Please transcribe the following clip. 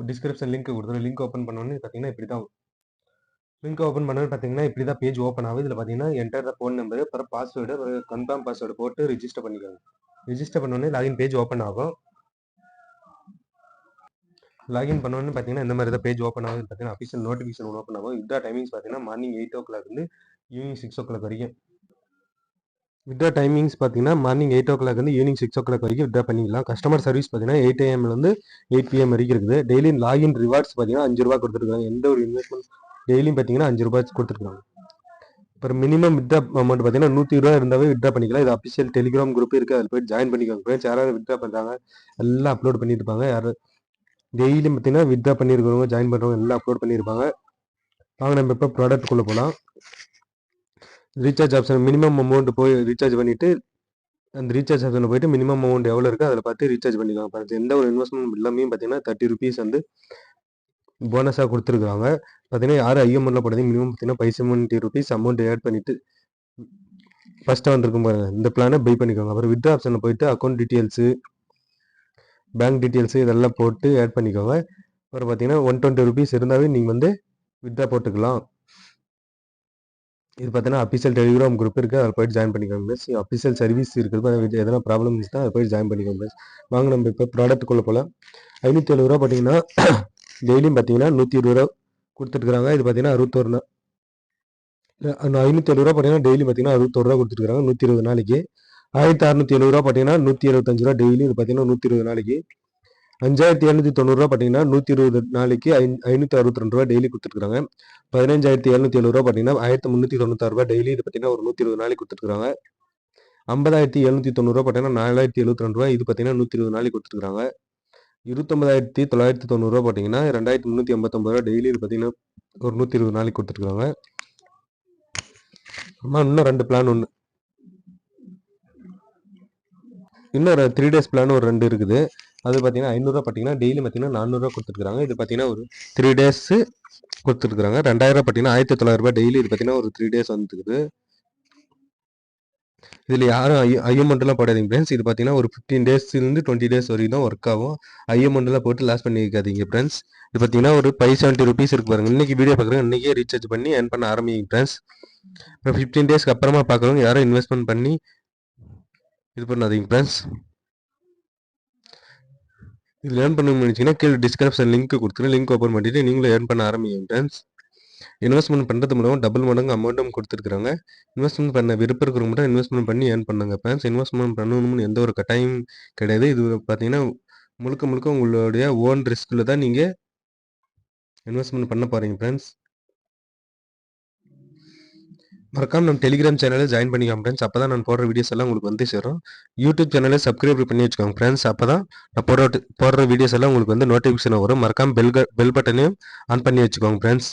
Description link கொடுத்துருவோம். Link open பண்ணோன்னே பார்த்தீங்கன்னா இப்படி தான் லிங்க் ஓப்பன் பண்ணோன்னு பார்த்தீங்கன்னா இப்படி தான் பேஜ் ஓப்பன் ஆகுது. இதில் பார்த்தீங்கன்னா என்டர் த ஃபோன் நம்பர், அப்புறம் பாஸ்வேர்டு, கன்ஃபார்ம் பாஸ்வேர்டு போட்டு ரிஜிஸ்டர் பண்ணிக்கோங்க. ரிஜிஸ்டர் பண்ணோடனே லாகின் பேஜ் ஓப்பன் ஆகும். லாகின் பண்ணோன்னு பார்த்தீங்கன்னா இந்த மாதிரி தான் பேஜ் ஓப்பன் ஆகுது. பார்த்தீங்கன்னா அஃபிஷியல் நோட்டிஃபிகேஷன் ஓப்பன் ஆகும். வித்ட்ரா டைமிங்ஸ் பார்த்தீங்கன்னா மார்னிங் 8 o'clock இருந்து ஈவினிங் 6 o'clock வரைக்கும். வித்ட்ரா டைமிங்ஸ் பார்த்தீங்கன்னா மார்னிங் 8 o'clock இருந்து ஈவினிங் 6 o'clock வரைக்கும் வித்ட்ரா பண்ணிக்கலாம். கஸ்டமர் சர்வீஸ் பார்த்தீங்கன்னா 8 AM இருந்து 8 PM வரைக்கும் இருக்குது. டெய்லி லாகின் ரிவார்ட்ஸ் பார்த்தீங்கன்னா 5 ரூபா கொடுத்துருக்காங்க. எந்த ஒரு இன்வெஸ்ட்மெண்ட் டெய்லியும் பார்த்தீங்கன்னா 5 ரூபாய் கொடுத்துருக்காங்க. அப்புறம் மினிமம் வித்ட்ரா அமௌண்ட் பார்த்தீங்கன்னா 120 ரூபா இருந்தாவே வித்ட்ரா பண்ணிக்கலாம். இது அஃபிஷியல் டெலிகிராம் குரூப் இருக்குது. அதில் போய் ஜாயின் பண்ணிக்கோங்க ஃப்ரெண்ட்ஸ். யாராவது வித்ட்ரா பண்ணுறாங்க எல்லாம் அப்லோட் பண்ணிட்டு இருப்பாங்க. யாரும் டெய்லியும் பார்த்தீங்கன்னா வித்ட்ரா பண்ணியிருக்கிறவங்க ஜாயின் பண்ணுறவங்க எல்லாம் அப்லோட் பண்ணியிருப்பாங்க. வாங்க நம்ம இப்போ ப்ராடக்ட்டுக்குள்ளே போகலாம். ரீசார்ஜ் ஆப்ஷன் மினிமம் அமௌண்ட் போய் ரீசார்ஜ் பண்ணிவிட்டு அந்த ரீசார்ஜ் ஆப்ஷனில் போயிட்டு மினிமம் அமௌண்ட் எவ்வளோ இருக்குது அதில் பார்த்து ரீசார்ஜ் பண்ணிக்கலாம். எந்த ஒரு இன்வெஸ்ட்மெண்ட் எல்லாமே பார்த்தீங்கன்னா 30 rupees வந்து போனஸாக கொடுத்துருக்காங்க. பார்த்தீங்கன்னா யாரும் ஐஎம்எல்ல போடுறது மினிமம் பார்த்தீங்கன்னா 570 rupees அமௌண்ட் ஆட் பண்ணிவிட்டு ஃபஸ்ட்டாக வந்திருக்கும் பாருங்க இந்த பிளானை பை பண்ணிக்கோங்க. அப்புறம் வித்ட்ரா ஆப்ஷனில் போயிட்டு அக்கௌண்ட் டீட்டெயில்ஸு, பேங்க் டீட்டெயில்ஸு இதெல்லாம் போட்டு ஆட் பண்ணிக்கோங்க. அப்புறம் பார்த்தீங்கன்னா 120 rupees இருந்தாவே நீங்கள் வந்து வித்ட்ரா போட்டுக்கலாம். இது பார்த்தீங்கன்னா அஃபிஷியல் டெலிகிராம் குரூப் இருக்குது. அதில் போய்ட்டு ஜாயின் பண்ணிக்கோங்க ப்ளஸ் அஃபிஷியல் சர்வீஸ் இருக்குது. எதனா ப்ராப்ளம் இருந்துச்சுன்னா அதை போய் ஜாயின் பண்ணிக்கோங்க ப்ளஸ். வாங்க நம்ம இப்போ ப்ராடக்ட்டுக்குள்ளே போகலாம். 570 ரூபா பார்த்தீங்கன்னா டெய்லியும் பார்த்தீங்கன்னா 120 ரூபா கொடுத்துட்டுருக்காங்க. இது பார்த்தீங்கன்னா 61 570 ரூபா பார்த்தீங்கன்னா டெய்லி பார்த்தீங்கன்னா 61 ரூபா கொடுத்துருக்காங்க 120 நாளைக்கு. 1670 ரூபா பார்த்தீங்கன்னா 175 ரூபா டெய்லி. இது பார்த்தீங்கன்னா 120 நாளைக்கு. 5790 ரூபா பார்த்தீங்கன்னா 120 நாளைக்கு 562 ரூபா டெய்லி கொடுத்துருக்காங்க. 15770 ரூபா பார்த்தீங்கன்னா 1396 ரூபா டெய்லி. இது பார்த்தீங்கன்னா ஒரு 120 நாளைக்கு கொடுத்துருக்காங்க. 50790 ரூபா பார்த்தீங்கன்னா 4072 ரூபா. இது பார்த்தீங்கன்னா 120 நாளைக்கு கொடுத்துருக்காங்க. 29990 ரூபா பார்த்தீங்கன்னா 2389 ரூபா டெய்லி. இது பார்த்தீங்கன்னா ஒரு 120 நாளைக்கு கொடுத்துருக்காங்க. அம்மா இன்னும் 2 பிளான் ஒன்று இன்னும் 3 days பிளான் ஒரு 2 இருக்குது. அது பார்த்தீங்கன்னா 500 ரூபா பார்த்தீங்கன்னா டெய்லி பார்த்தீங்கன்னா 400 ரூபா கொடுத்துருக்காங்க. இது பார்த்தீங்கன்னா ஒரு 3 days கொடுத்துருக்காங்க. 2000 ரூபா பார்த்தீங்கன்னா 1900 ரூபா டெய்லி. இது பார்த்தீங்கன்னா ஒரு 3 days வந்துருக்குது. இதில் யாரும் ஐஎம்எண்ட்லாம் போடாதீங்க ஃப்ரெண்ட்ஸ். இது பார்த்தீங்கன்னா ஒரு 15 daysலேருந்து 20 days வரைக்கும் தான் ஒர்க் ஆகும். ஐஎம்எண்ட்லாம் போட்டு லாஸ் பண்ணிக்காதீங்க ஃப்ரெண்ட்ஸ். இது பார்த்தீங்கன்னா ஒரு 570 rupees இருக்கு பாருங்க. இன்னைக்கு வீடியோ பார்க்குறேன் இன்றைக்கே ரீசார்ஜ் பண்ணி ஏர்ன் பண்ண ஆரம்பிங்க ஃப்ரெண்ட்ஸ். அப்புறம் 15 daysக்கு அப்புறமா பார்க்குறவங்க யாரும் இன்வெஸ்ட்மெண்ட் பண்ணி இது பண்ணாதீங்க ஃப்ரெண்ட்ஸ். இதில் ஏர்ன் பண்ண முடிஞ்சிங்கன்னா கீழே டிஸ்கிரிப்ஷன் லிங்க் கொடுத்துருங்க. லிங்க் ஓப்பன் பண்ணிவிட்டு நீங்களும் ஏர்ன் பண்ண ஆரம்பிங்க ஃப்ரெண்ட்ஸ். இன்வெஸ்ட்மெண்ட் பண்ணுறது மூலம் டபுள் மடங்கு அமௌண்ட்டும் கொடுத்துருக்காங்க. இன்வெஸ்ட்மெண்ட் பண்ண விருப்பம் இருக்கிறவங்க மட்டும் இன்வெஸ்ட்மெண்ட் பண்ணி ஏர்ன் பண்ணுங்க ஃப்ரெண்ட்ஸ். இன்வெஸ்ட்மெண்ட் பண்ணணும்னு எந்த ஒரு கட்டாயம் கிடையாது. இது பார்த்தீங்கன்னா முழுக்க முழுக்க உங்களுடைய ஓன் ரிஸ்கில் தான் நீங்கள் இன்வெஸ்ட்மெண்ட் பண்ண போகிறீங்க ஃப்ரெண்ட்ஸ். மறக்காம நம்ம டெலிகிராம் சேனலில் ஜாயின் பண்ணிக்கோங்க ஃப்ரெண்ட்ஸ். அப்போ தான் நான் போடுற வீடியோஸ் எல்லாம் உங்களுக்கு வந்து சேரும். யூடியூப் சேனலை சப்ஸ்கிரைப் பண்ணி வச்சுக்கோங்க ஃப்ரெண்ட்ஸ். அப்போ தான் நான் போடுற வீடியோஸ் எல்லாம் உங்களுக்கு வந்து நோட்டிஃபிகேஷன் வரும். மறக்காம பெல் பட்டனையும் ஆன் பண்ணி வச்சுக்கோங்க ஃப்ரெண்ட்ஸ்.